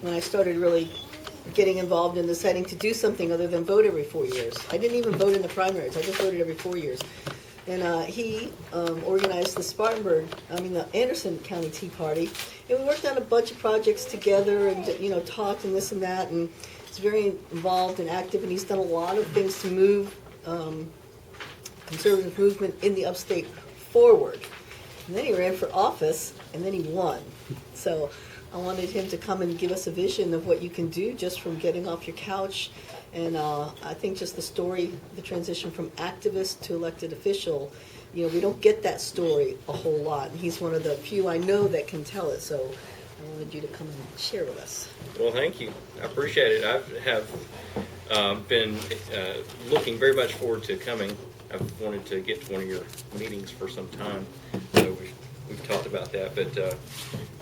when I started really getting involved in deciding to do something other than vote every 4 years. I didn't even vote in the primaries. I just voted every 4 years. And he organized the Anderson County Tea Party, and we worked on a bunch of projects together, and talked and this and that, and he's very involved and active, and he's done a lot of things to move conservative movement in the upstate forward. And then he ran for office, and then he won. So I wanted him to come and give us a vision of what you can do just from getting off your couch. And I think just the story, the transition from activist to elected official, we don't get that story a whole lot. And he's one of the few I know that can tell it. So I wanted you to come and share with us. Well, thank you. I appreciate it. I have been looking very much forward to coming. I've wanted to get to one of your meetings for some time. So we've talked about that. But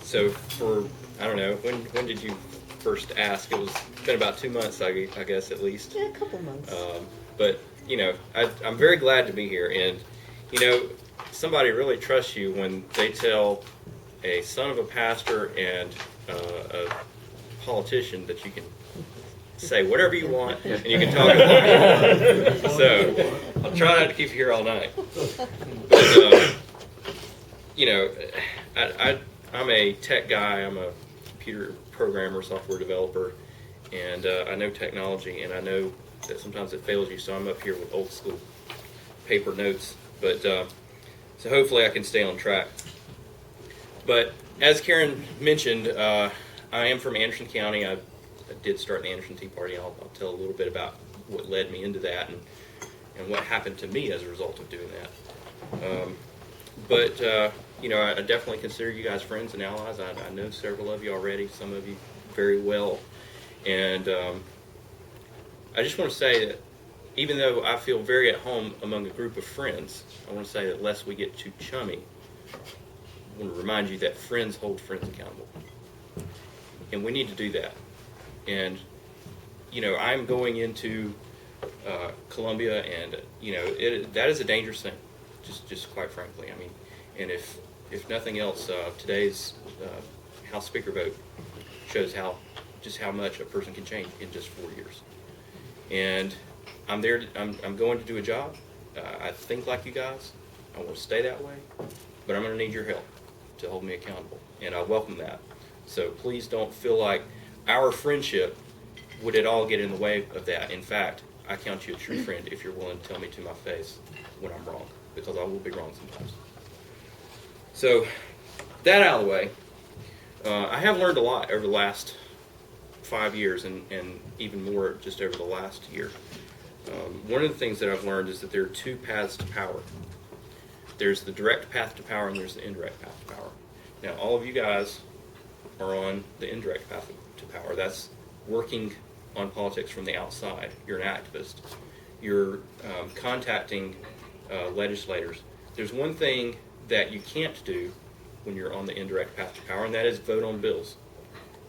so for, I don't know, when did you first ask? It's been about 2 months, I guess, at least. Yeah, a couple months. But, I'm very glad to be here. And, somebody really trusts you when they tell a son of a pastor and a politician that you can say whatever you want and you can talk about it. So I'll try not to keep you here all night. But, I'm a tech guy. I'm a computer programmer, software developer, and I know technology, and I know that sometimes it fails you, so I'm up here with old school paper notes. But so hopefully I can stay on track. But as Karen mentioned, I am from Anderson County. I did start the Anderson Tea Party. I'll tell a little bit about what led me into that and what happened to me as a result of doing that. But I definitely consider you guys friends and allies. I know several of you already, some of you very well. And I just want to say that even though I feel very at home among a group of friends, I want to say that lest we get too chummy, I want to remind you that friends hold friends accountable. And we need to do that. And, I'm going into Columbia, and, that is a dangerous thing, just quite frankly. I mean, and if nothing else, today's House Speaker vote shows just how much a person can change in just 4 years. And I'm going to do a job. I think like you guys. I want to stay that way, but I'm going to need your help to hold me accountable, and I welcome that. So please don't feel like our friendship would at all get in the way of that. In fact, I count you a true friend if you're willing to tell me to my face when I'm wrong, because I will be wrong sometimes. So, that out of the way, I have learned a lot over the last 5 years, and even more just over the last year. One of the things that I've learned is that there are two paths to power. There's the direct path to power, and there's the indirect path to power. Now, all of you guys are on the indirect path to power. That's working on politics from the outside. You're an activist. You're contacting legislators. There's one thing that you can't do when you're on the indirect path to power, and that is vote on bills.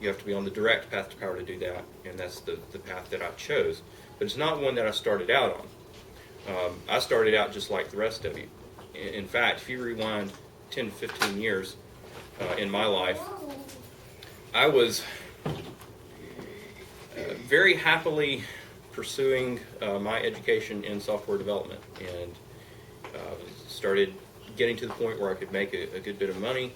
You have to be on the direct path to power to do that, and that's the path that I chose. But it's not one that I started out on. I started out just like the rest of you. In fact, if you rewind 10 to 15 years in my life, I was very happily pursuing my education in software development, and started getting to the point where I could make a good bit of money,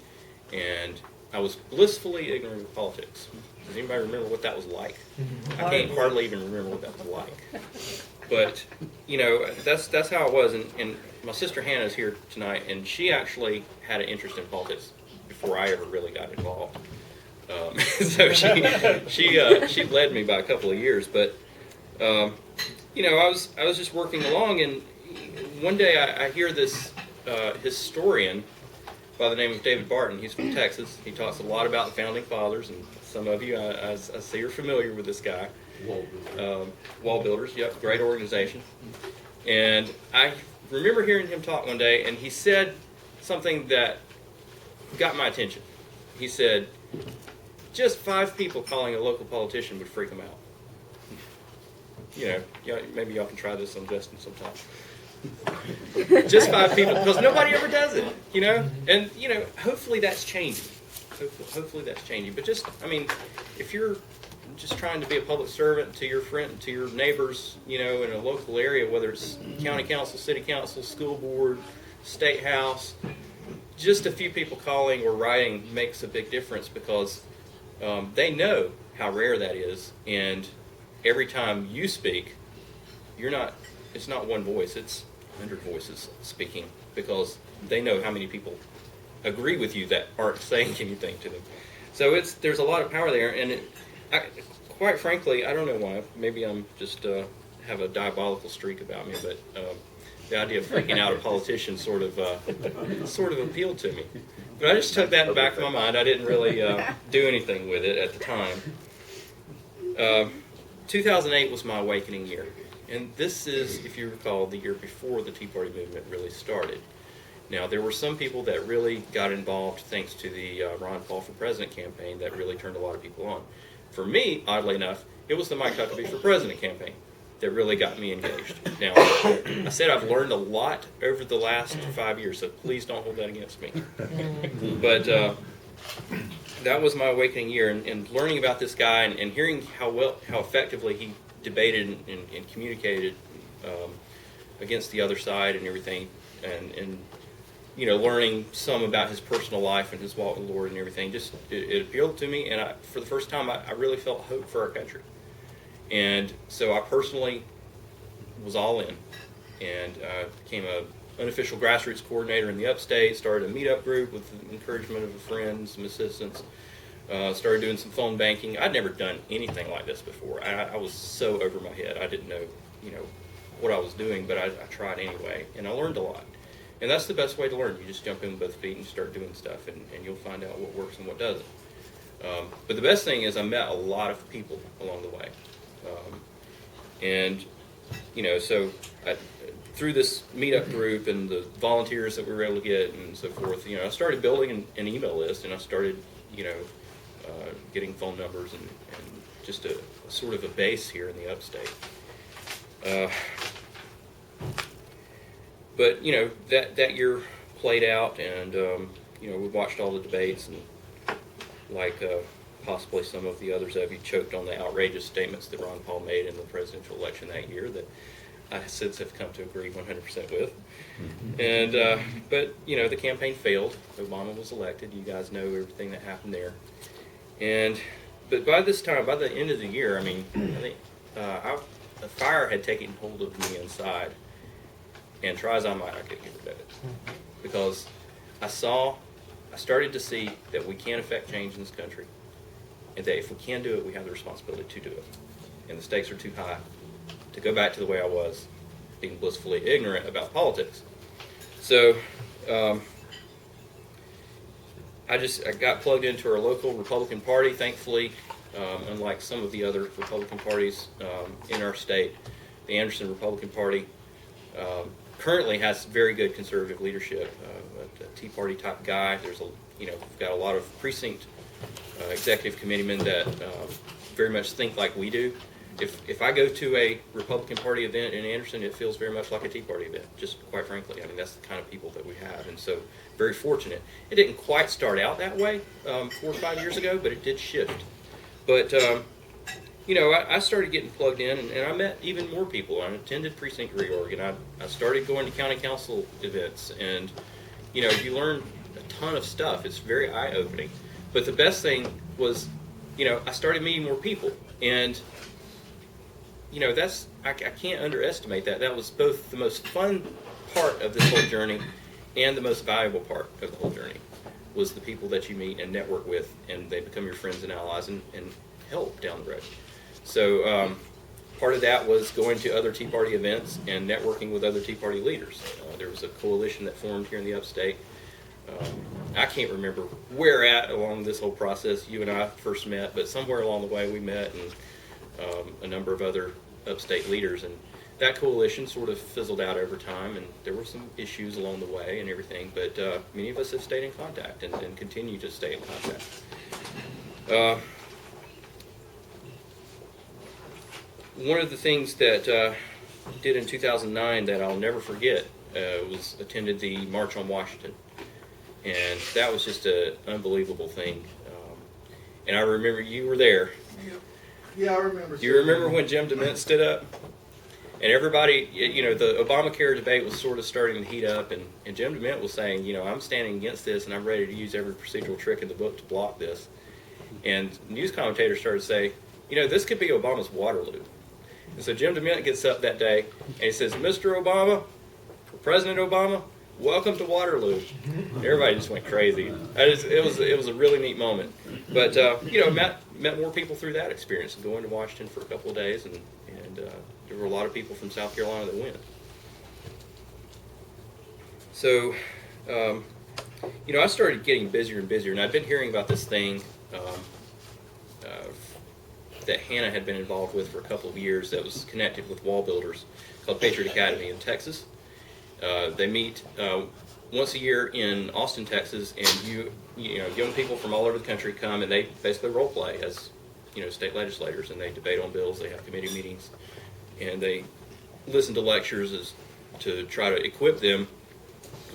and I was blissfully ignorant of politics. Does anybody remember what that was like? I can't hardly even remember what that was like. But, that's how it was, and my sister Hannah is here tonight, and she actually had an interest in politics before I ever really got involved. So she led me by a couple of years, but I was just working along, and one day I hear this historian by the name of David Barton. He's from Texas. He talks a lot about the Founding Fathers, and some of you I see are familiar with this guy. Wall Builders, yep, great organization. And I remember hearing him talk one day, and he said something that got my attention. He said, just 5 people calling a local politician would freak them out. Maybe y'all can try this on Justin sometime. Just 5 people, because nobody ever does it, And, hopefully that's changing. hopefully that's changing. But just, I mean, if you're just trying to be a public servant to your friend, to your neighbors, you know, in a local area, whether it's county council, city council, school board, state house, just a few people calling or writing makes a big difference, because they know how rare that is, and every time you speak, it's not one voice, it's 100 voices speaking, because they know how many people agree with you that aren't saying anything to them. So there's a lot of power there, and quite frankly, I don't know why. Maybe I'm just have a diabolical streak about me, but the idea of freaking out a politician sort of appealed to me. But I just took that in the back of my mind. I didn't really do anything with it at the time. 2008 was my awakening year. And this is, if you recall, the year before the Tea Party movement really started. Now, there were some people that really got involved thanks to the Ron Paul for President campaign that really turned a lot of people on. For me, oddly enough, it was the Mike Huckabee for President campaign that really got me engaged. Now, I said I've learned a lot over the last 5 years, so please don't hold that against me. But that was my awakening year, and learning about this guy and hearing how effectively he debated and communicated against the other side and everything, and you know, learning some about his personal life and his walk with the Lord and everything, just it appealed to me, and for the first time I really felt hope for our country. And so I personally was all in, and became an unofficial grassroots coordinator in the upstate, started a meetup group with the encouragement of a friend, some assistants, started doing some phone banking. I'd never done anything like this before. I was so over my head. I didn't know, you know, what I was doing, but I tried anyway, and I learned a lot. And that's the best way to learn. You just jump in with both feet and start doing stuff, and you'll find out what works and what doesn't. But the best thing is I met a lot of people along the way. And, you know, so through this meetup group and the volunteers that we were able to get and so forth, you know, I started building an email list, and I started, you know, getting phone numbers and just a sort of a base here in the upstate. But, you know, that year played out, and, you know, we watched all the debates, and like possibly some of the others of you choked on the outrageous statements that Ron Paul made in the presidential election that year that I since have come to agree 100% with. And, but, you know, the campaign failed. Obama was elected. You guys know everything that happened there. But by this time, by the end of the year, I mean, I think the fire had taken hold of me inside. And try as I might, I couldn't get rid of it. Because I started to see that we can affect change in this country. And that if we can do it, we have the responsibility to do it. And the stakes are too high to go back to the way I was, being blissfully ignorant about politics. So I got plugged into our local Republican Party, thankfully. Unlike some of the other Republican parties in our state, the Anderson Republican Party currently has very good conservative leadership. A Tea Party type guy. We've got a lot of precinct executive committeemen that very much think like we do. If I go to a Republican Party event in Anderson, it feels very much like a Tea Party event, just quite frankly. I mean, that's the kind of people that we have, and so very fortunate. It didn't quite start out that way 4 or 5 years ago, but it did shift. But, you know, I started getting plugged in, and I met even more people. I attended precinct reorg, and I started going to county council events, and, you know, you learn a ton of stuff. It's very eye-opening. But the best thing was, you know, I started meeting more people, and, you know, I can't underestimate that. That was both the most fun part of this whole journey and the most valuable part of the whole journey, was the people that you meet and network with, and they become your friends and allies and help down the road. So part of that was going to other Tea Party events and networking with other Tea Party leaders. There was a coalition that formed here in the upstate. I can't remember where at along this whole process you and I first met, but somewhere along the way we met, and a number of other upstate leaders. And that coalition sort of fizzled out over time, and there were some issues along the way and everything, but many of us have stayed in contact and continue to stay in contact. One of the things that did in 2009 that I'll never forget was attended the March on Washington. And that was just an unbelievable thing. And I remember you were there. Yeah, I remember. You remember when Jim DeMint stood up? And everybody, the Obamacare debate was sort of starting to heat up, and Jim DeMint was saying, I'm standing against this, and I'm ready to use every procedural trick in the book to block this. And news commentators started to say, this could be Obama's Waterloo. And so Jim DeMint gets up that day, and he says, Mr. Obama, President Obama, welcome to Waterloo. And everybody just went crazy. It was a really neat moment. But, met more people through that experience, and going to Washington for a couple of days, and there were a lot of people from South Carolina that went. So, I started getting busier and busier, and I've been hearing about this thing that Hannah had been involved with for a couple of years that was connected with wall builders called Patriot Academy in Texas. They meet once a year in Austin, Texas, and young people from all over the country come, and they basically role play as state legislators, and they debate on bills. They have committee meetings, and they listen to lectures to try to equip them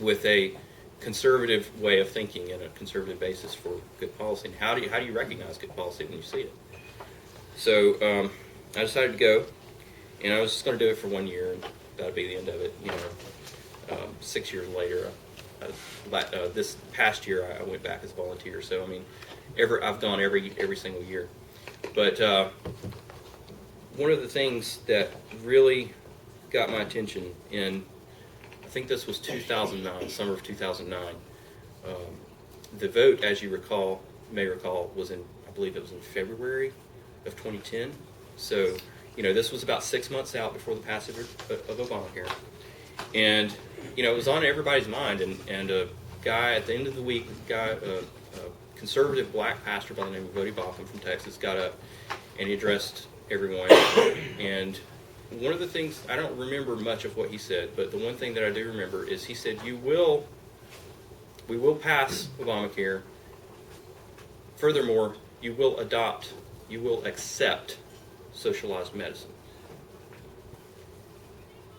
with a conservative way of thinking and a conservative basis for good policy. And how do you recognize good policy when you see it? So I decided to go, and I was just going to do it for 1 year, and that would be the end of it. 6 years later, this past year I went back as a volunteer. So I've gone every single year. But one of the things that really got my attention I think this was 2009, summer of 2009. The vote, as you may recall, was I believe it was in February of 2010. So, this was about 6 months out before the passage of Obamacare. And, it was on everybody's mind. And a guy at the end of the week, a conservative black pastor by the name of Vody Bauckham from Texas got up and he addressed everyone. And one of the things, I don't remember much of what he said, but the one thing that I do remember is he said, we will pass Obamacare. Furthermore, you will accept socialized medicine.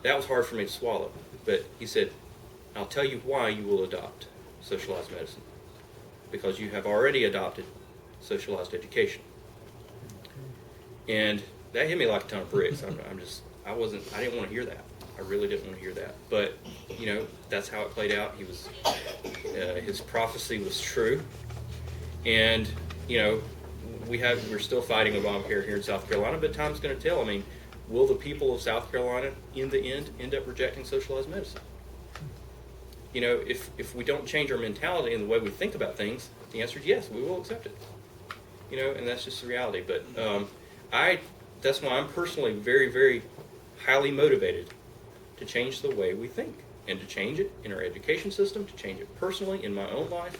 That was hard for me to swallow, but he said, I'll tell you why you will adopt socialized medicine. Because you have already adopted socialized education. And that hit me like a ton of bricks. I didn't want to hear that. I really didn't want to hear that. But, that's how it played out. His prophecy was true. And, we're still fighting Obamacare here in South Carolina, but time's going to tell. Will the people of South Carolina, in the end up rejecting socialized medicine? If we don't change our mentality and the way we think about things, the answer is yes, we will accept it. And that's just the reality. But that's why I'm personally very, very highly motivated to change the way we think and to change it in our education system, to change it personally in my own life.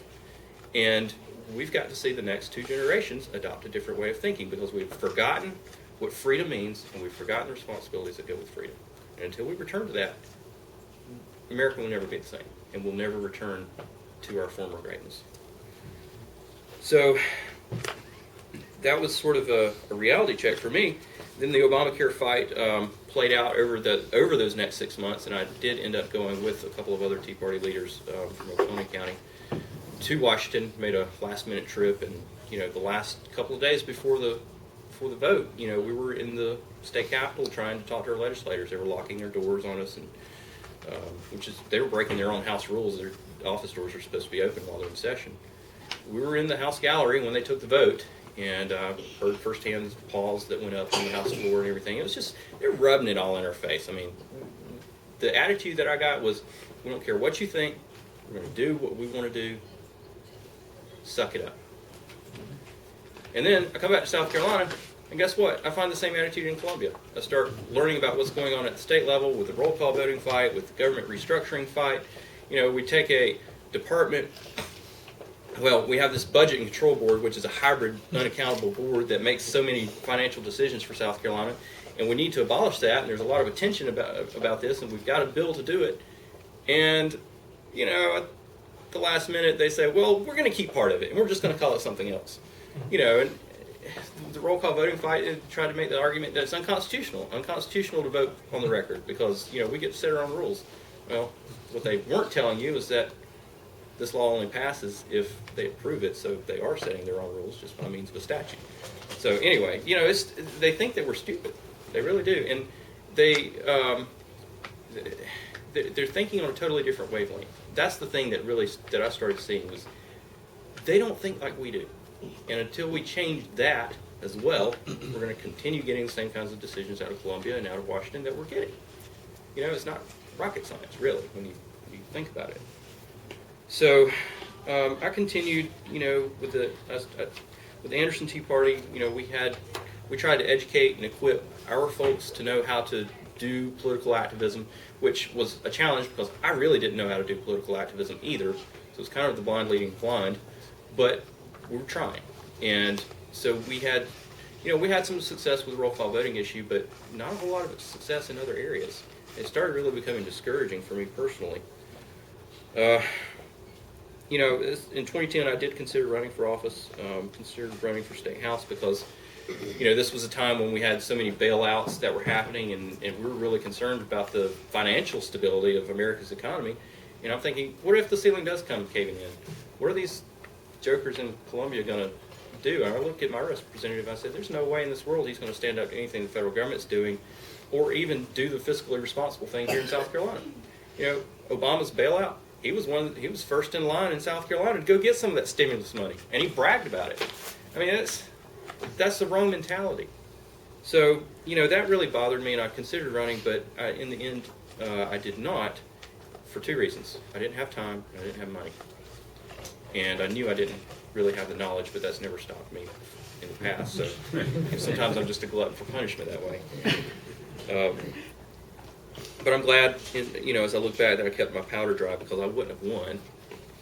And we've got to see the next 2 generations adopt a different way of thinking because we've forgotten what freedom means and we've forgotten the responsibilities that go with freedom. And until we return to that, America will never be the same and we'll never return to our former greatness. So that was sort of a reality check for me. Then the Obamacare fight played out over those next 6 months, and I did end up going with a couple of other Tea Party leaders from Oconee County to Washington. Made a last-minute trip, and the last couple of days before the vote, we were in the state capitol trying to talk to our legislators. They were locking their doors on us, and they were breaking their own house rules. Their office doors are supposed to be open while they're in session. We were in the House gallery when they took the vote, and heard firsthand paws that went up on the House floor and everything. It was just, they're rubbing it all in our face. The attitude that I got was, we don't care what you think, we're going to do what we want to do, suck it up. And then I come back to South Carolina, and guess what? I find the same attitude in Columbia. I start learning about what's going on at the state level with the roll call voting fight, with the government restructuring fight. We take a department. Well, we have this Budget and Control Board, which is a hybrid, unaccountable board that makes so many financial decisions for South Carolina, and we need to abolish that, and there's a lot of attention about this, and we've got a bill to do it. And, at the last minute, they say, well, we're going to keep part of it, and we're just going to call it something else. And the roll call voting fight tried to make the argument that it's unconstitutional to vote on the record because, we get to set our own rules. Well, what they weren't telling you is that this law only passes if they approve it, so they are setting their own rules just by means of a statute. So anyway, they think that we're stupid. They really do, and they're thinking on a totally different wavelength. That's the thing that I started seeing was they don't think like we do, and until we change that as well, we're going to continue getting the same kinds of decisions out of Columbia and out of Washington that we're getting. It's not rocket science, really, when you think about it. So I continued, with the Anderson Tea Party. We tried to educate and equip our folks to know how to do political activism, which was a challenge because I really didn't know how to do political activism either. So it's kind of the blind leading the blind, but we were trying. And so we had some success with the roll call voting issue, but not a whole lot of success in other areas. It started really becoming discouraging for me personally. In 2010, I did consider running for office, considered running for state house because, this was a time when we had so many bailouts that were happening, and we were really concerned about the financial stability of America's economy. And I'm thinking, what if the ceiling does come caving in? What are these jokers in Columbia going to do? And I looked at my representative, I said, there's no way in this world he's going to stand up to anything the federal government's doing, or even do the fiscally responsible thing here in South Carolina. Obama's bailout, he was first in line in South Carolina to go get some of that stimulus money, and he bragged about it. I mean, that's the wrong mentality. So, that really bothered me, and I considered running, but in the end, I did not for two reasons. I didn't have time, and I didn't have money. And I knew I didn't really have the knowledge, but that's never stopped me in the past. So sometimes I'm just a glutton for punishment that way. But I'm glad, as I look back, that I kept my powder dry because I wouldn't have won.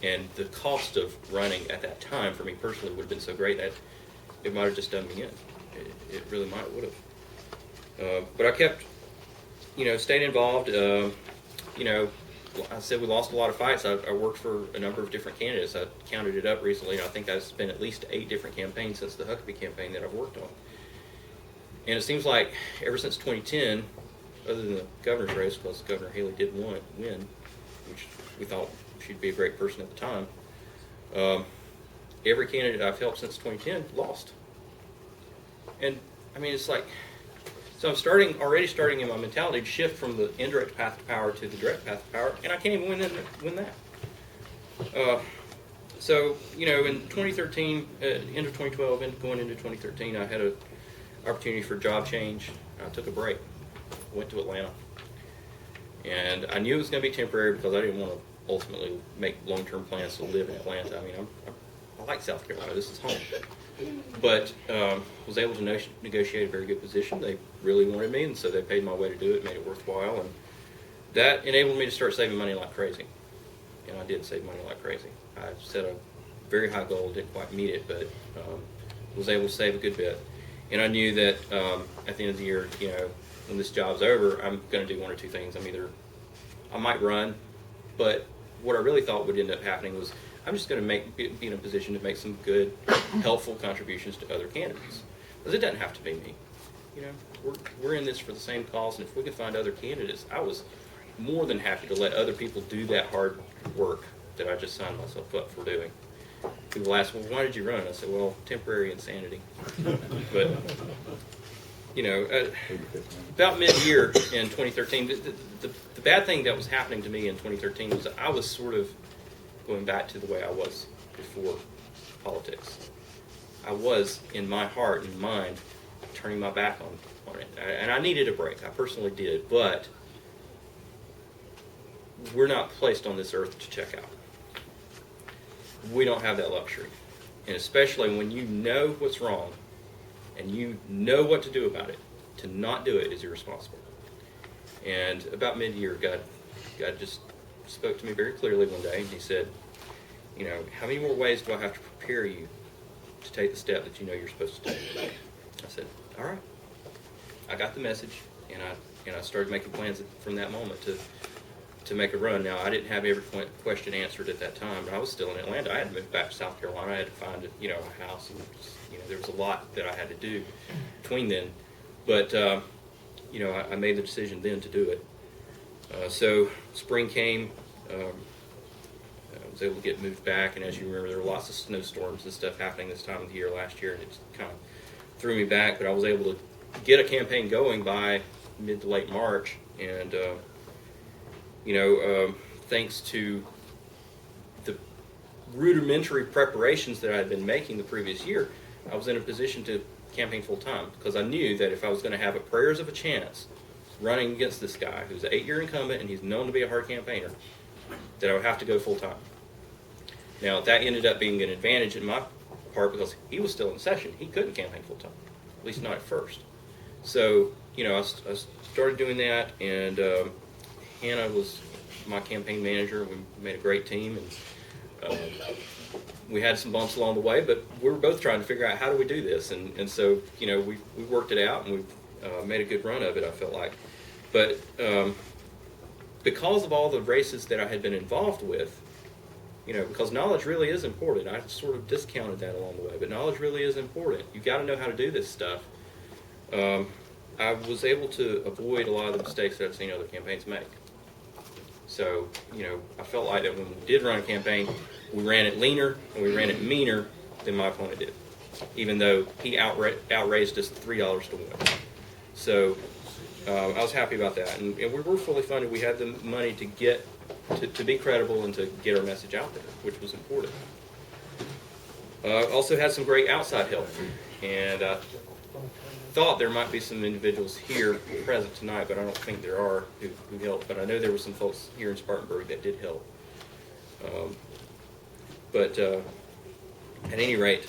And the cost of running at that time for me personally would have been so great that it might have just done me in. It really would have. But I kept, stayed involved. I said we lost a lot of fights. I worked for a number of different candidates. I counted it up recently, and I think I've spent at least 8 different campaigns since the Huckabee campaign that I've worked on. And it seems like ever since 2010, other than the governor's race, because Governor Haley did win, which we thought she'd be a great person at the time, every candidate I've helped since 2010 lost. And, I mean, it's like, so I'm already starting in my mentality to shift from the indirect path to power to the direct path to power, and I can't even win that. So, in 2013, end of 2012, and going into 2013, I had an opportunity for a job change. I took a break, went to Atlanta, and I knew it was going to be temporary because I didn't want to ultimately make long-term plans to live in Atlanta. I mean, I like South Carolina. This is home. But was able to negotiate a very good position. They really wanted me, and so they paid my way to do it, made it worthwhile, and that enabled me to start saving money like crazy. And I did save money like crazy. I set a very high goal, didn't quite meet it, but was able to save a good bit. And I knew that at the end of the year, when this job's over, I'm going to do one or two things. I might run, but what I really thought would end up happening was I'm just going to be in a position to make some good, helpful contributions to other candidates. Because it doesn't have to be me. We're in this for the same cause, and if we can find other candidates, I was more than happy to let other people do that hard work that I just signed myself up for doing. People ask, well, why did you run? I said, well, temporary insanity. But, about mid-year in 2013, the bad thing that was happening to me in 2013 was I was sort of going back to the way I was before politics. I was, in my heart and mind, turning my back on it. And I needed a break. I personally did. But we're not placed on this earth to check out. We don't have that luxury. And especially when you know what's wrong and you know what to do about it, to not do it is irresponsible. And about mid-year, God just spoke to me very clearly one day, and he said, how many more ways do I have to prepare you to take the step that you know you're supposed to take? I said, all right. I got the message, and I started making plans from that moment to make a run. Now, I didn't have every question answered at that time, but I was still in Atlanta. I had moved back to South Carolina. I had to find a house, and there was a lot that I had to do between then. But I made the decision then to do it. So spring came. was able to get moved back. And as you remember, there were lots of snowstorms and stuff happening this time of the year last year, and it just kind of threw me back. But I was able to get a campaign going by mid to late March, and thanks to the rudimentary preparations that I had been making the previous year, I was in a position to campaign full time, because I knew that if I was going to have a prayers of a chance running against this guy who's an 8-year incumbent and he's known to be a hard campaigner, that I would have to go full time. Now, that ended up being an advantage in my part because he was still in session. He couldn't campaign full time, at least not at first. So, I started doing that, and Hannah was my campaign manager. We made a great team, and we had some bumps along the way, but we were both trying to figure out how do we do this, and so we worked it out, and we made a good run of it, I felt like. But because of all the races that I had been involved with, because knowledge really is important. I sort of discounted that along the way, but knowledge really is important. You've got to know how to do this stuff. I was able to avoid a lot of the mistakes that I've seen other campaigns make. So, I felt like that when we did run a campaign, we ran it leaner and we ran it meaner than my opponent did, even though he outraised us $3 to win. So, I was happy about that, and we were fully funded. We had the money to get to be credible and to get our message out there, which was important. Also had some great outside help, and thought there might be some individuals here present tonight, but I don't think there are who helped. But I know there were some folks here in Spartanburg that did help. But at any rate,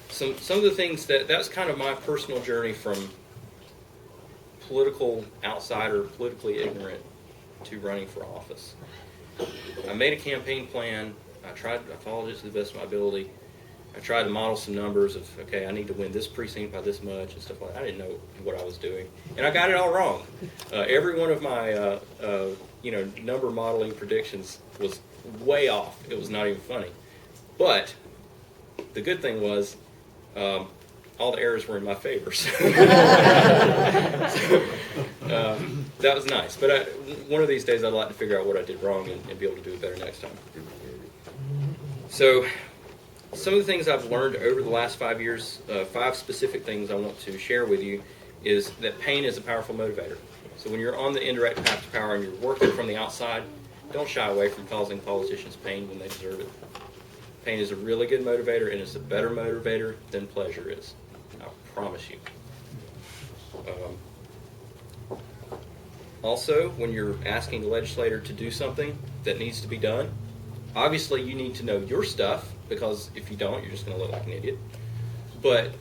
some of the things that's kind of my personal journey from political outsider, politically ignorant, to running for office. I made a campaign plan. I followed it to the best of my ability. I tried to model some numbers of, okay, I need to win this precinct by this much and stuff like that. I didn't know what I was doing. And I got it all wrong. Every one of my, number modeling predictions was way off. It was not even funny. But the good thing was, all the errors were in my favor. So, that was nice. But one of these days I'd like to figure out what I did wrong and be able to do it better next time. So, some of the things I've learned over the last 5 years, 5 specific things I want to share with you, is that pain is a powerful motivator. So when you're on the indirect path to power and you're working from the outside, don't shy away from causing politicians pain when they deserve it. Pain is a really good motivator, and it's a better motivator than pleasure is. I promise you. Also, when you're asking the legislator to do something that needs to be done, obviously you need to know your stuff, because if you don't, you're just going to look like an idiot. But,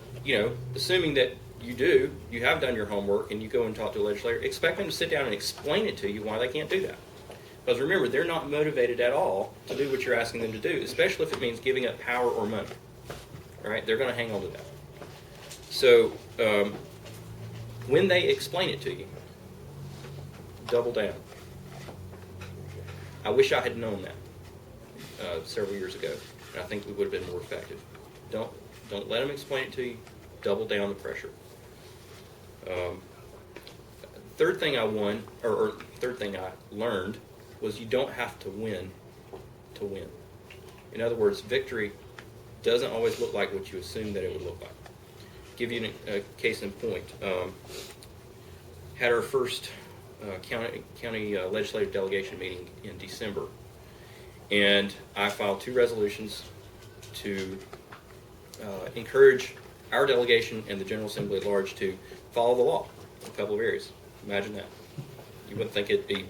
assuming that you have done your homework, and you go and talk to a legislator, expect them to sit down and explain it to you why they can't do that. Because remember, they're not motivated at all to do what you're asking them to do, especially if it means giving up power or money. All right? They're going to hang on to that. So, when they explain it to you, double down. I wish I had known that several years ago, and I think we would have been more effective. Don't let them explain it to you. Double down the pressure. Third thing I learned was you don't have to win to win. In other words, victory doesn't always look like what you assume that it would look like. Give you a case in point. Had our first county legislative delegation meeting in December, and I filed 2 resolutions to encourage our delegation and the General Assembly at large to follow the law in a couple of areas. Imagine that. You wouldn't think it'd be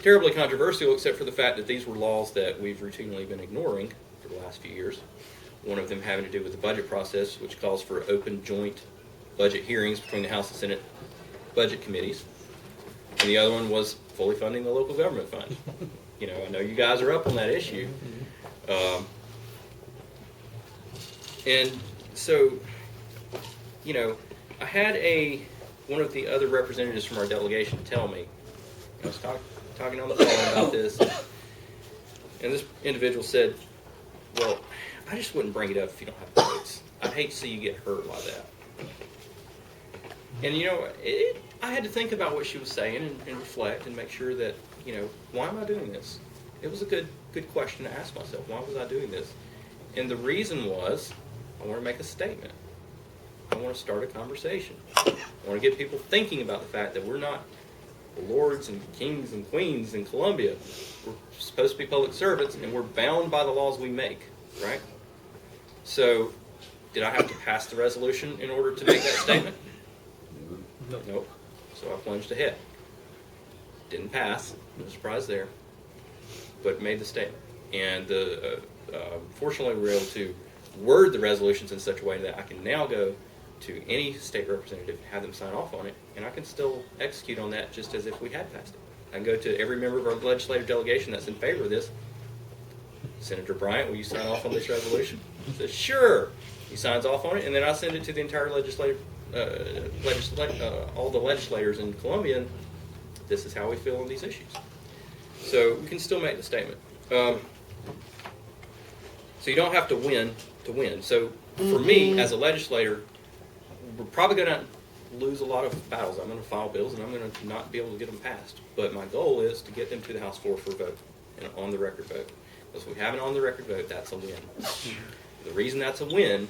terribly controversial, except for the fact that these were laws that we've routinely been ignoring for the last few years. One of them having to do with the budget process, which calls for open joint budget hearings between the House and Senate budget committees. And the other one was fully funding the local government fund. I know you guys are up on that issue. And so, I had one of the other representatives from our delegation tell me, I was talking on the phone about this, and this individual said, well, I just wouldn't bring it up if you don't have votes. I'd hate to see you get hurt like that. And, I had to think about what she was saying and reflect and make sure that, why am I doing this? It was a good good question to ask myself. Why was I doing this? And the reason was, I want to make a statement. I want to start a conversation. I want to get people thinking about the fact that we're not lords and kings and queens in Columbia. We're supposed to be public servants, and we're bound by the laws we make, right? So, did I have to pass the resolution in order to make that statement? Nope. So I plunged ahead. Didn't pass. No surprise there. But made the statement. And fortunately, we were able to word the resolutions in such a way that I can now go to any state representative, have them sign off on it, and I can still execute on that just as if we had passed it. I can go to every member of our legislative delegation that's in favor of this. Senator Bryant, will you sign off on this resolution? He says, sure. He signs off on it, and then I send it to the entire all the legislators in Columbia, and this is how we feel on these issues. So we can still make the statement. So you don't have to win to win. So for me, as a legislator, we're probably going to lose a lot of battles. I'm going to file bills, and I'm going to not be able to get them passed. But my goal is to get them to the House floor for a vote, an on-the-record vote. Because if we have an on-the-record vote, that's a win. The reason that's a win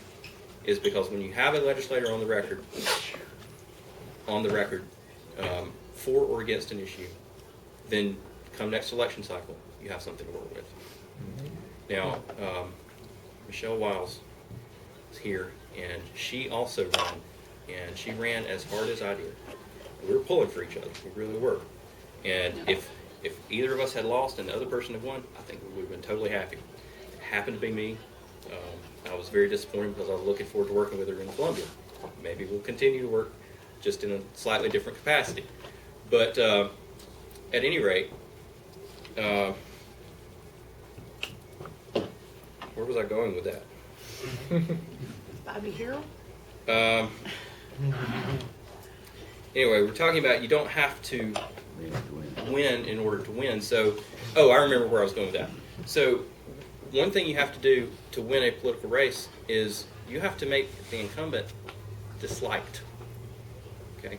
is because when you have a legislator on the record, for or against an issue, then come next election cycle, you have something to work with. Now, Michelle Wiles is here, and she also ran, and she ran as hard as I did. We were pulling for each other, we really were. And if either of us had lost and the other person had won, I think we would have been totally happy. It happened to be me. I was very disappointed because I was looking forward to working with her in Columbia. Maybe we'll continue to work just in a slightly different capacity. But at any rate, where was I going with that? Bobby Hero? Anyway, we're talking about you don't have to win in order to win. So, I remember where I was going with that. So, one thing you have to do to win a political race is you have to make the incumbent disliked. Okay?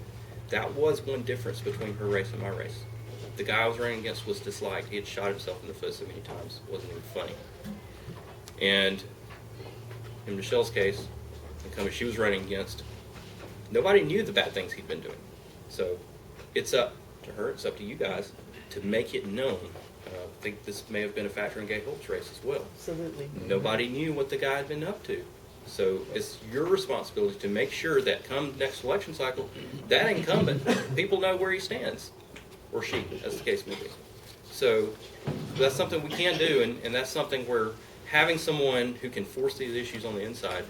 That was one difference between her race and my race. The guy I was running against was disliked. He had shot himself in the foot so many times. It wasn't even funny. And in Michelle's case, the incumbent she was running against, nobody knew the bad things he'd been doing. So it's up to her, it's up to you guys to make it known. I think this may have been a factor in Gay Holt's race as well. Absolutely. Nobody knew what the guy had been up to. So it's your responsibility to make sure that come next election cycle, that incumbent, people know where he stands, or she, as the case may be. So that's something we can do, and that's something where having someone who can force these issues on the inside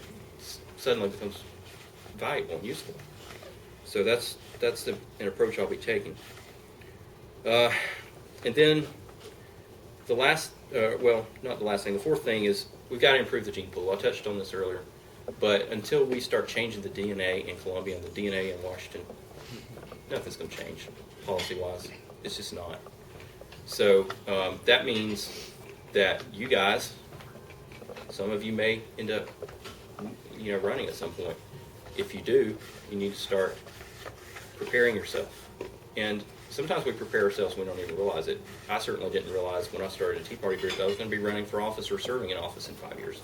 suddenly becomes valuable and useful. So that's an approach I'll be taking. And then the last, not the last thing, the fourth thing is we've got to improve the gene pool. I touched on this earlier. But until we start changing the DNA in Columbia and the DNA in Washington, nothing's going to change policy-wise. It's just not. So that means that you guys, some of you may end up, running at some point. If you do, you need to start preparing yourself. And sometimes we prepare ourselves when we don't even realize it. I certainly didn't realize when I started a Tea Party group that I was going to be running for office or serving in office in 5 years.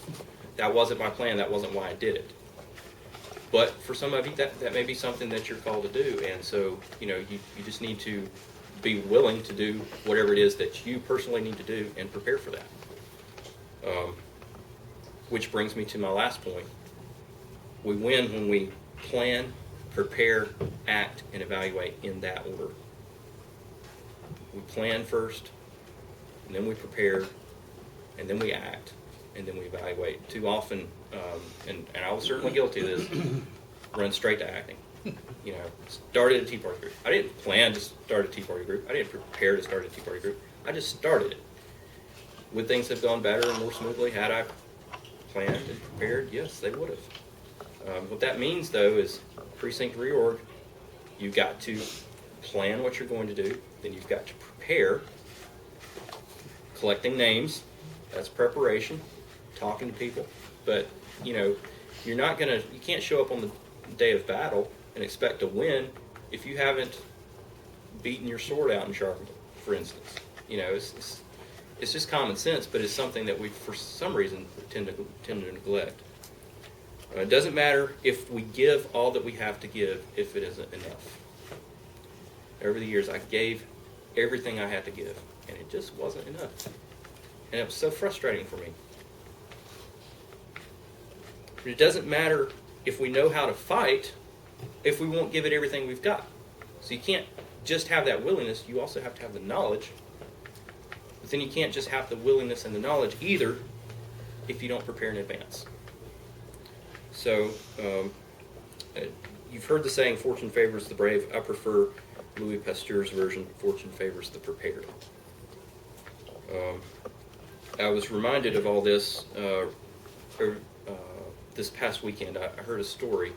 That wasn't my plan. That wasn't why I did it. But for some of you, that may be something that you're called to do. And so, you just need to be willing to do whatever it is that you personally need to do and prepare for that. Which brings me to my last point. We win when we plan, prepare, act, and evaluate in that order. We plan first, and then we prepare, and then we act, and then we evaluate. Too often, and I was certainly guilty of this, run straight to acting. Started a Tea Party group. I didn't plan to start a Tea Party group. I didn't prepare to start a Tea Party group. I just started it. Would things have gone better and more smoothly had I planned and prepared? Yes, they would have. What that means, though, is precinct reorg. You've got to plan what you're going to do. Then you've got to prepare. Collecting names, that's preparation. Talking to people. But, you can't show up on the day of battle and expect to win if you haven't beaten your sword out and sharpened it, for instance. It's it's just common sense, but it's something that we, for some reason, tend to neglect. It doesn't matter if we give all that we have to give if it isn't enough. Over the years, I gave everything I had to give, and it just wasn't enough. And it was so frustrating for me. But it doesn't matter if we know how to fight if we won't give it everything we've got. So you can't just have that willingness, you also have to have the knowledge. But then you can't just have the willingness and the knowledge either if you don't prepare in advance. So, you've heard the saying, fortune favors the brave. I prefer Louis Pasteur's version, fortune favors the prepared. I was reminded of all this this past weekend. I heard a story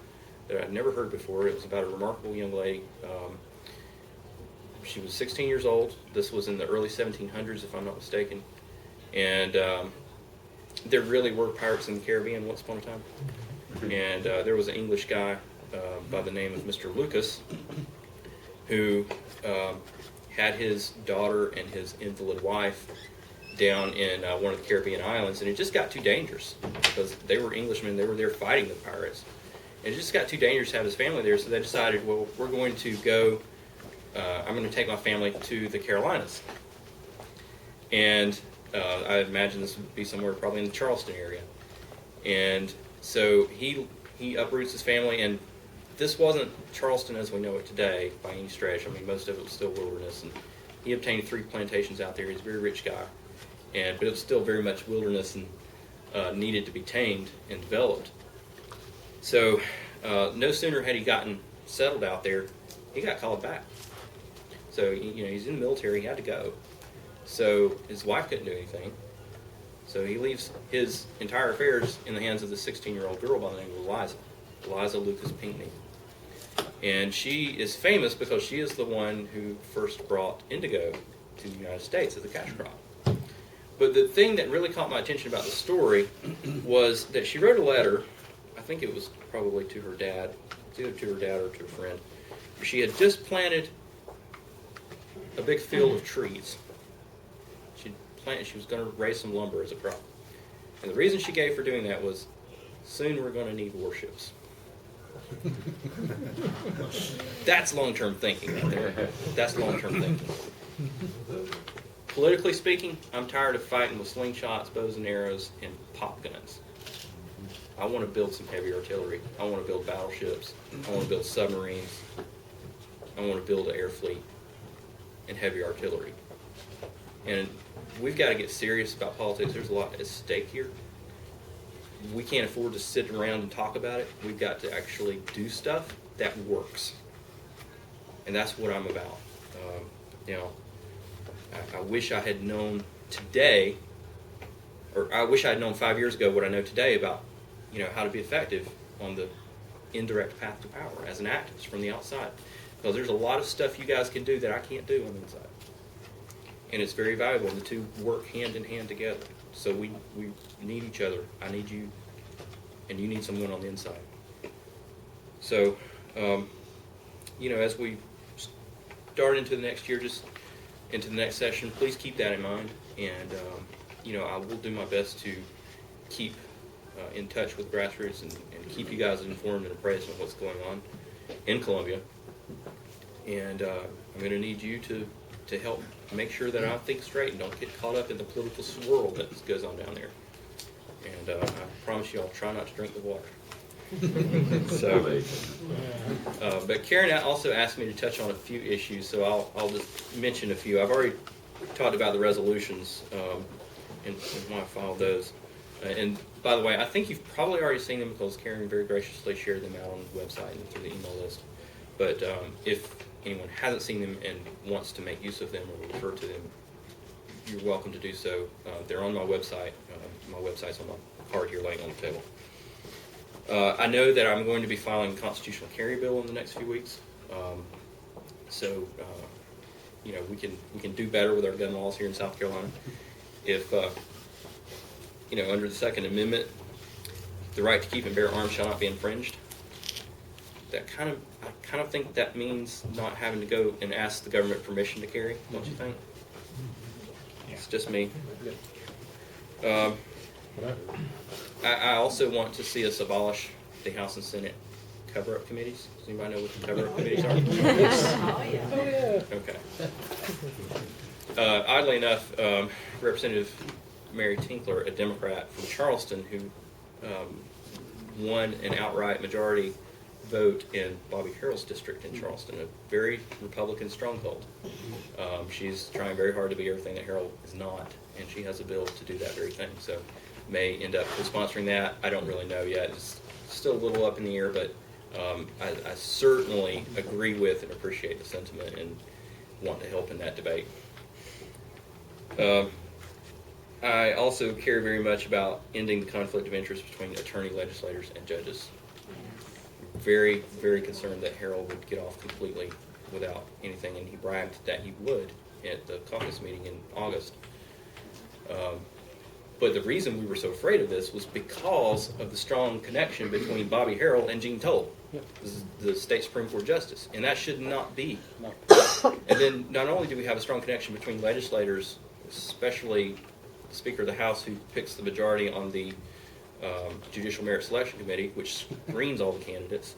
that I'd never heard before. It was about a remarkable young lady. She was 16 years old. This was in the early 1700s, if I'm not mistaken. And there really were pirates in the Caribbean once upon a time. And there was an English guy by the name of Mr. Lucas who had his daughter and his invalid wife down in one of the Caribbean islands, and it just got too dangerous because they were Englishmen. They were there fighting the pirates. And it just got too dangerous to have his family there, so they decided, well, we're going to go, I'm going to take my family to the Carolinas. And I imagine this would be somewhere probably in the Charleston area. And so he uproots his family, and this wasn't Charleston as we know it today by any stretch. I mean, most of it was still wilderness, and he obtained 3 plantations out there. He's a very rich guy, but it was still very much wilderness and needed to be tamed and developed. So no sooner had he gotten settled out there, he got called back. So he's in the military. He had to go. So his wife couldn't do anything. So he leaves his entire affairs in the hands of the 16-year-old girl by the name of Eliza Lucas Pinckney. And she is famous because she is the one who first brought indigo to the United States as a cash crop. But the thing that really caught my attention about the story was that she wrote a letter, I think it was probably to her dad, it's either to her dad or to a friend. She had just planted a big field of trees. She was going to raise some lumber as a crop. And the reason she gave for doing that was, soon we're going to need warships. That's long-term thinking right there. That's long-term thinking. Politically speaking, I'm tired of fighting with slingshots, bows and arrows, and pop guns. I want to build some heavy artillery. I want to build battleships. I want to build submarines. I want to build an air fleet and heavy artillery. And we've got to get serious about politics. There's a lot at stake here. We can't afford to sit around and talk about it. We've got to actually do stuff that works. And that's what I'm about. I wish I had known today, or I wish I had known 5 years ago what I know today about, how to be effective on the indirect path to power as an activist from the outside. Because there's a lot of stuff you guys can do that I can't do on the inside. And it's very valuable, and the two work hand in hand together. So we need each other. I need you, and you need someone on the inside. So, as we start into the next year, just into the next session, please keep that in mind. And, I will do my best to keep in touch with grassroots and keep you guys informed and appraised of what's going on in Columbia. And I'm going to need you to help make sure that I think straight and don't get caught up in the political swirl that goes on down there. And I promise you I'll try not to drink the water. But Karen also asked me to touch on a few issues, so I'll just mention a few. I've already talked about the resolutions and why I filed those. And by the way, I think you've probably already seen them because Karen very graciously shared them out on the website and through the email list. But if anyone hasn't seen them and wants to make use of them or refer to them, you're welcome to do so. They're on my website. My website's on my card here laying on the table. I know that I'm going to be filing a constitutional carry bill in the next few weeks. We can do better with our gun laws here in South Carolina. If under the Second Amendment, the right to keep and bear arms shall not be infringed. I kind of think that means not having to go and ask the government permission to carry, don't you think? It's just me. I also want to see us abolish the House and Senate cover-up committees. Does anybody know what the cover-up committees are? Okay. Oddly enough, Representative Mary Tinkler, a Democrat from Charleston, who won an outright majority vote in Bobby Harrell's district in Charleston, a very Republican stronghold. She's trying very hard to be everything that Harrell is not, and she has a bill to do that very thing. So may end up sponsoring that. I don't really know yet. It's still a little up in the air, but I certainly agree with and appreciate the sentiment and want to help in that debate. I also care very much about ending the conflict of interest between attorney, legislators, and judges. Very, very concerned that Harold would get off completely without anything, and he bragged that he would at the caucus meeting in August. But the reason we were so afraid of this was because of the strong connection between Bobby Harrell and Gene Toll, the state Supreme Court justice, and that should not be. And then not only do we have a strong connection between legislators, especially the Speaker of the House who picks the majority on the Judicial Merit Selection Committee, which screens all the candidates.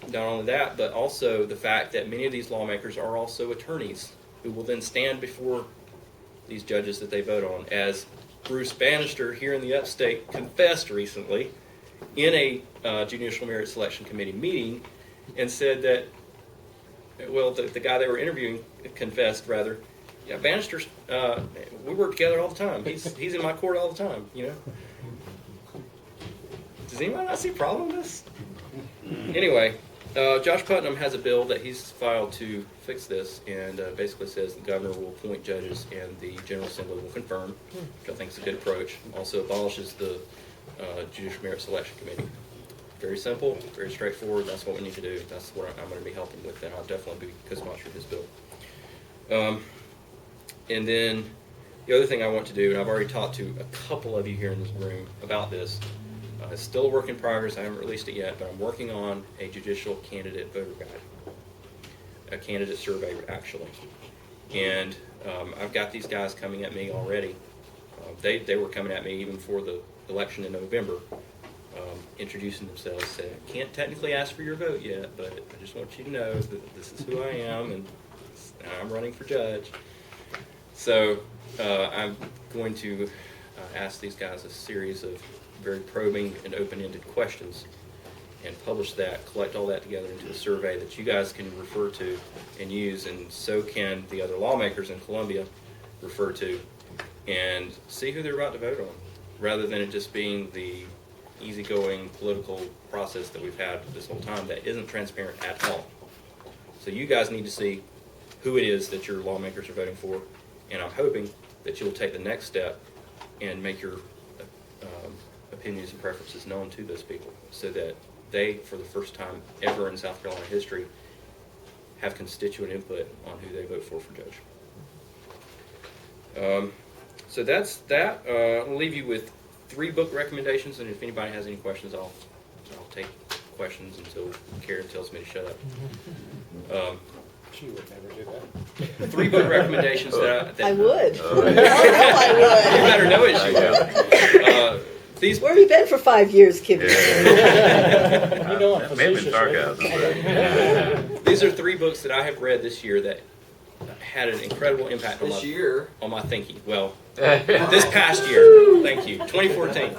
Not only that, but also the fact that many of these lawmakers are also attorneys who will then stand before these judges that they vote on. As Bruce Bannister here in the upstate confessed recently in a Judicial Merit Selection Committee meeting and said that, well, the guy they were interviewing confessed, rather, yeah, Bannister's, we work together all the time. He's in my court all the time, you know. Does anyone not see a problem with this? Anyway, Josh Putnam has a bill that he's filed to fix this, and basically says the governor will appoint judges and the General Assembly will confirm, which I think is a good approach. Also abolishes the Judicial Merit Selection Committee. Very simple, very straightforward. That's what we need to do. That's what I'm going to be helping with, and I'll definitely be co-sponsoring this bill. And then the other thing I want to do, and I've already talked to a couple of you here in this room about this, it's still a work in progress. I haven't released it yet, but I'm working on a judicial candidate voter guide, a candidate survey, actually. And I've got these guys coming at me already. They were coming at me even before the election in November, introducing themselves, saying, I can't technically ask for your vote yet, but I just want you to know that this is who I am, and I'm running for judge. So I'm going to ask these guys a series of very probing and open-ended questions and publish that, collect all that together into a survey that you guys can refer to and use, and so can the other lawmakers in Columbia refer to, and see who they're about to vote on, rather than it just being the easygoing political process that we've had this whole time that isn't transparent at all. So you guys need to see who it is that your lawmakers are voting for, and I'm hoping that you'll take the next step and make your opinions and preferences known to those people, so that they, for the first time ever in South Carolina history, have constituent input on who they vote for judge. So that's that. I'll leave you with 3 book recommendations, and if anybody has any questions, I'll take questions until Karen tells me to shut up. She would never do that. 3 book recommendations that I would. Oh, I would. You better know it, you will. Where have you been for 5 years, Kibby? You know I'm Maybe facetious, sarcasm. These are 3 books that I have read this year that had an incredible impact on my thinking. Well, this past year, thank you, 2014.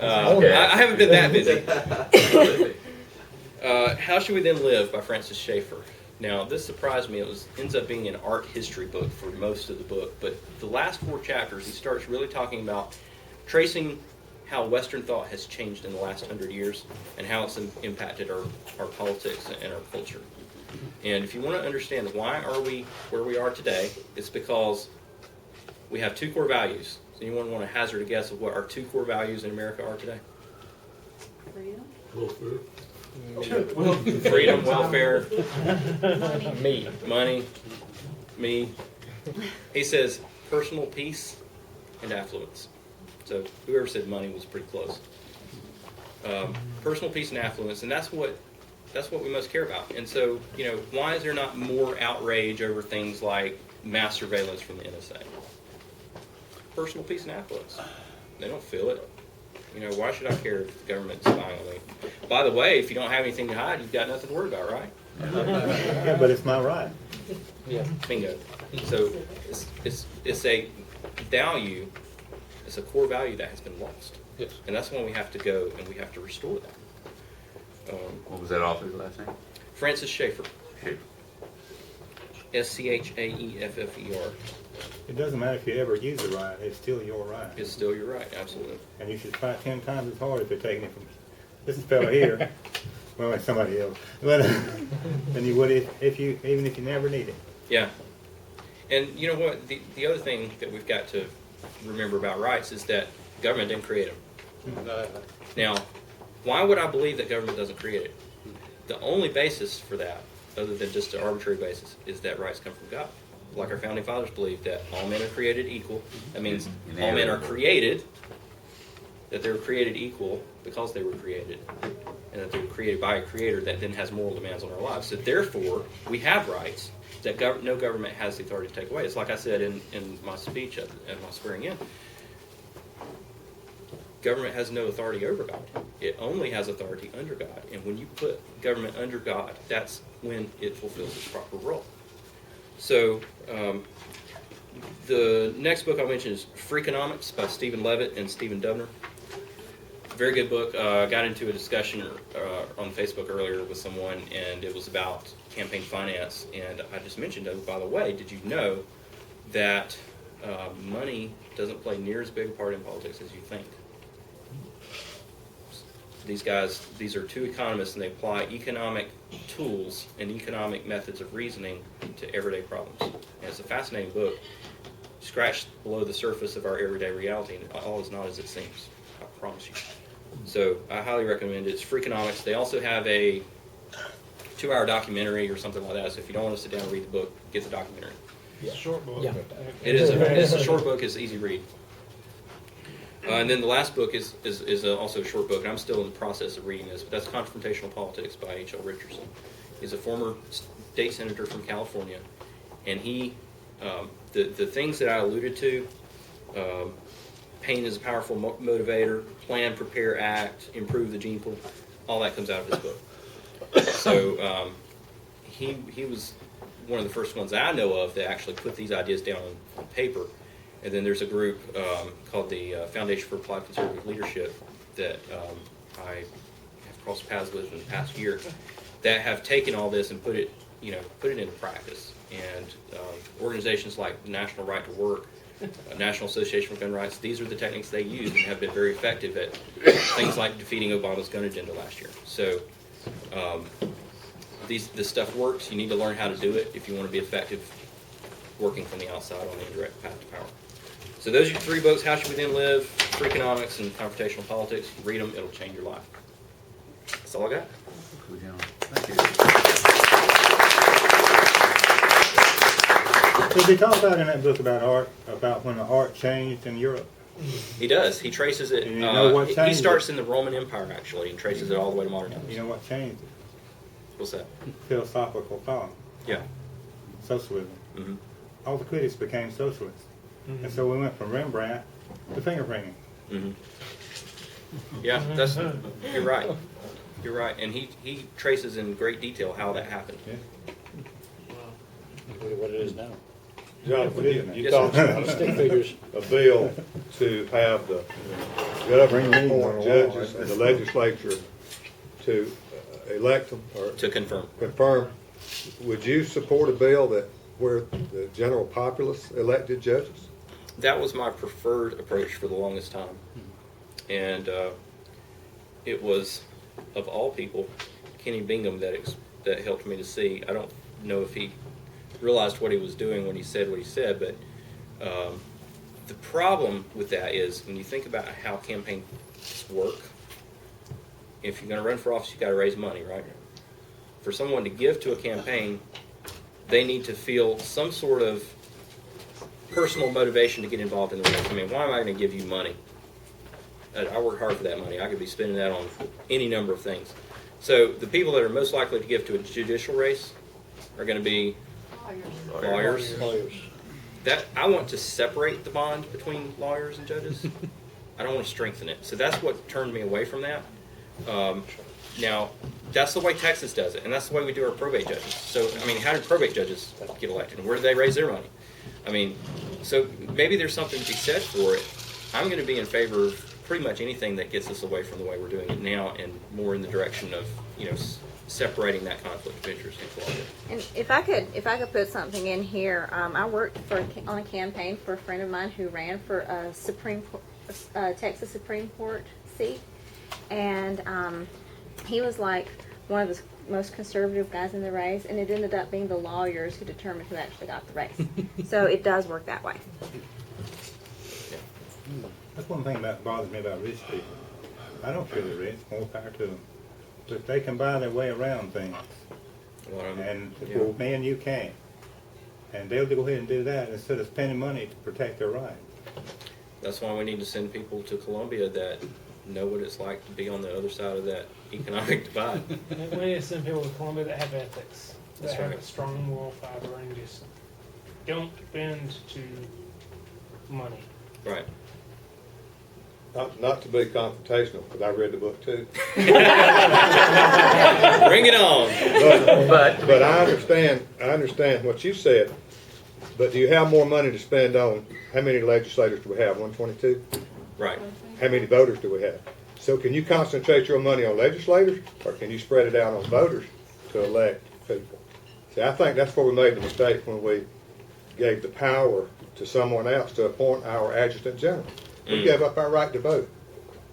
I haven't been that busy. How Should We Then Live by Francis Schaeffer. Now, this surprised me. It ends up being an art history book for most of the book, but the last 4 chapters, he starts really talking about tracing how Western thought has changed in the last 100 years and how it's impacted our politics and our culture. And if you want to understand why are we where we are today, it's because we have 2 core values. Does anyone want to hazard a guess of what our 2 core values in America are today? Freedom, welfare, money, me. He says personal peace and affluence. So whoever said money was pretty close. Personal peace and affluence, and that's what we most care about. And so, why is there not more outrage over things like mass surveillance from the NSA. Personal peace and affluence. They don't feel it. You know, why should I care if the government's spying on me? By the way, if you don't have anything to hide, you've got nothing to worry about, right? Yeah, but it's my right. Yeah. Bingo. So it's a value, it's a core value that has been lost. Yes. And that's when we have to go and we have to restore that. What was that author's last name? Francis Schaeffer, Schaefer. Schaeffer, It doesn't matter if you ever use the right, it's still your right. is still your right, absolutely. And you should fight 10 times as hard if they're taking it from this fellow here. Well, it's somebody else. But than you would if you even if you never need it. Yeah. And you know what? The other thing that we've got to remember about rights is that government didn't create them. Now, why would I believe that government doesn't create it? The only basis for that, other than just an arbitrary basis, is that rights come from God. Like our founding fathers believed that all men are created equal. That means all men are created, that they were created equal because they were created, and that they were created by a creator that then has moral demands on our lives. So therefore, we have rights that no government has the authority to take away. It's like I said in my speech at my swearing in. Government has no authority over God. It only has authority under God. And when you put government under God, that's when it fulfills its proper role. So the next book I'll mention is Freakonomics by Stephen Levitt and Stephen Dubner. Very good book. Got into a discussion on Facebook earlier with someone, and it was about campaign finance. And I just mentioned, oh, by the way, did you know that money doesn't play near as big a part in politics as you think? These guys, these are two economists, and they apply economic tools and economic methods of reasoning to everyday problems. And it's a fascinating book. Scratched below the surface of our everyday reality, and all is not as it seems. I promise you. So I highly recommend it. It's Freakonomics. They also have a 2-hour documentary or something like that. So if you don't want to sit down and read the book, get the documentary. It's a short book. Yeah. It is a short book. It's easy read. And then the last book is also a short book, and I'm still in the process of reading this, but that's Confrontational Politics by H.L. Richardson. He's a former state senator from California, and he, the things that I alluded to, pain is a powerful motivator, plan, prepare, act, improve the gene pool, all that comes out of his book. So he was one of the first ones that I know of that actually put these ideas down on paper. And then there's a group called the Foundation for Applied Conservative Leadership that I have crossed paths with in the past year that have taken all this and put it into practice. And organizations like the National Right to Work, National Association for Gun Rights, these are the techniques they use and have been very effective at things like defeating Obama's gun agenda last year. So this stuff works. You need to learn how to do it if you want to be effective working from the outside on the indirect path to power. So those are your 3 books: How Should We Then Live, Freakonomics, and Confrontational Politics. Read them; it'll change your life. That's all I got. Thank you. Did they talk about in that book about art, about when the art changed in Europe? He does. He traces it. And you know what he changed starts it? in the Roman Empire, actually, and traces it all the way to modern times. You know what changed it? What's that? Philosophical thought, Yeah. socialism. Mm-hmm. All the critics became socialists. And so we went from Rembrandt to fingerprinting. Mm-hmm. Yeah, you're right. You're right. And he traces in great detail how that happened. Yeah. What it is now. Jonathan, you Yes, talked sir. about Stick figures. a bill to have the governor appoint judges and the legislature to elect them or To confirm. confirm. Would you support a bill where the general populace elected judges? That was my preferred approach for the longest time. And it was, of all people, Kenny Bingham that helped me to see. I don't know if he realized what he was doing when he said what he said, but the problem with that is when you think about how campaigns work, if you're going to run for office, you've got to raise money, right? For someone to give to a campaign, they need to feel some sort of personal motivation to get involved in the race. I mean, why am I going to give you money? I work hard for that money. I could be spending that on any number of things. So the people that are most likely to give to a judicial race are going to be lawyers, that I want to separate the bond between lawyers and judges. I don't want to strengthen it. So that's what turned me away from that. Now, that's the way Texas does it, and that's the way we do our probate judges. So, I mean, how do probate judges get elected, and where do they raise their money? I mean, so maybe there's something to be said for it. I'm going to be in favor of pretty much anything that gets us away from the way we're doing it now, and more in the direction of, you know, separating that conflict of interest in Columbia. And if I could put something in here, I worked on a campaign for a friend of mine who ran for a Texas Supreme Court seat, and he was like one of the most conservative guys in the race, and it ended up being the lawyers who determined who actually got the race. So it does work that way. That's one thing that bothers me about rich people. I don't feel they're rich, more power to them. But they can buy their way around things. And well, man, you can't. And they'll go ahead and do that instead of spending money to protect their rights. That's why we need to send people to Columbia that know what it's like to be on the other side of that economic divide. We need to send people to Columbia that have ethics, that That's have right. a strong moral fiber, and just don't bend to money. Right. Not to be confrontational, because I read the book too. Bring it on. But I understand what you said. But do you have more money to spend on, how many legislators do we have, 122? Right. How many voters do we have? So can you concentrate your money on legislators, or can you spread it out on voters to elect people? See, I think that's where we made the mistake when we gave the power to someone else to appoint our adjutant general. We gave up our right to vote.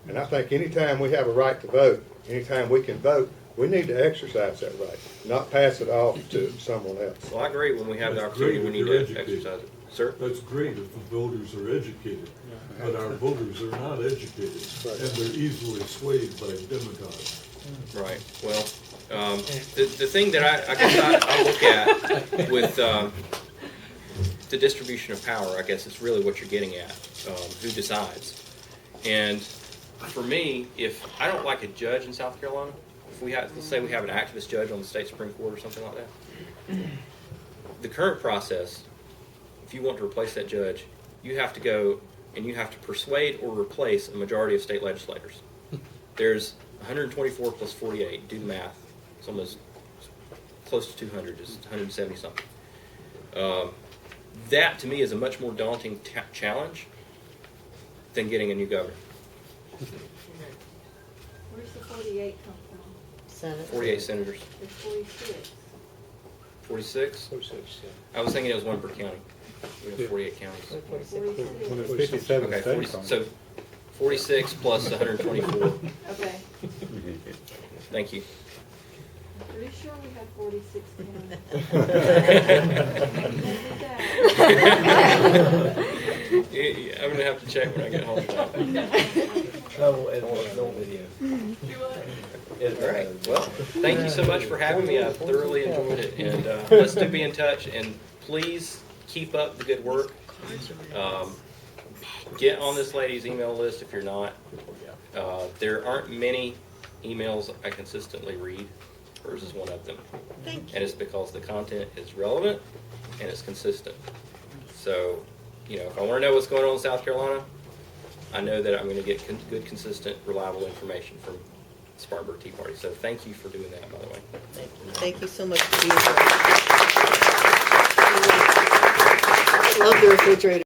And I think anytime we have a right to vote, anytime we can vote, we need to exercise that right, not pass it off to someone else. Well, I agree. When we have the That's opportunity, great we if need you're to educated. exercise it. Sir? That's great if the voters are educated, but our voters are not educated, and they're easily swayed by demagogues. Right. Well, the thing that I guess I look at with the distribution of power, I guess, is really what you're getting at. Who decides? And for me, if I don't like a judge in South Carolina, if we have, let's say we have an activist judge on the state Supreme Court or something like that, the current process, if you want to replace that judge, you have to go and you have to persuade or replace a majority of state legislators. There's 124 plus 48. Do the math. It's almost close to 200. It's 170 something. That to me is a much more daunting challenge than getting a new governor. Where's the 48 come from? Senate. 48 senators. There's 46. 46? I was thinking it was one per county. We have 48 counties. Well, there's 57 Okay, states on it. so 46 plus 124. Okay. Thank you. Pretty sure we have 46 I'm going to have to check when I get home. No video. All right. Well, thank you so much for having me. I thoroughly enjoyed it. And let's do be in touch. And please keep up the good work. Get on this lady's email list if you're not. There aren't many emails I consistently read. Hers is one of them. Thank you. And it's because the content is relevant and it's consistent. So, you know, if I want to know what's going on in South Carolina, I know that I'm going to get good, consistent, reliable information from Spartanburg Tea Party. So thank you for doing that, by the way. Thank you so much for being here. I love the refrigerator.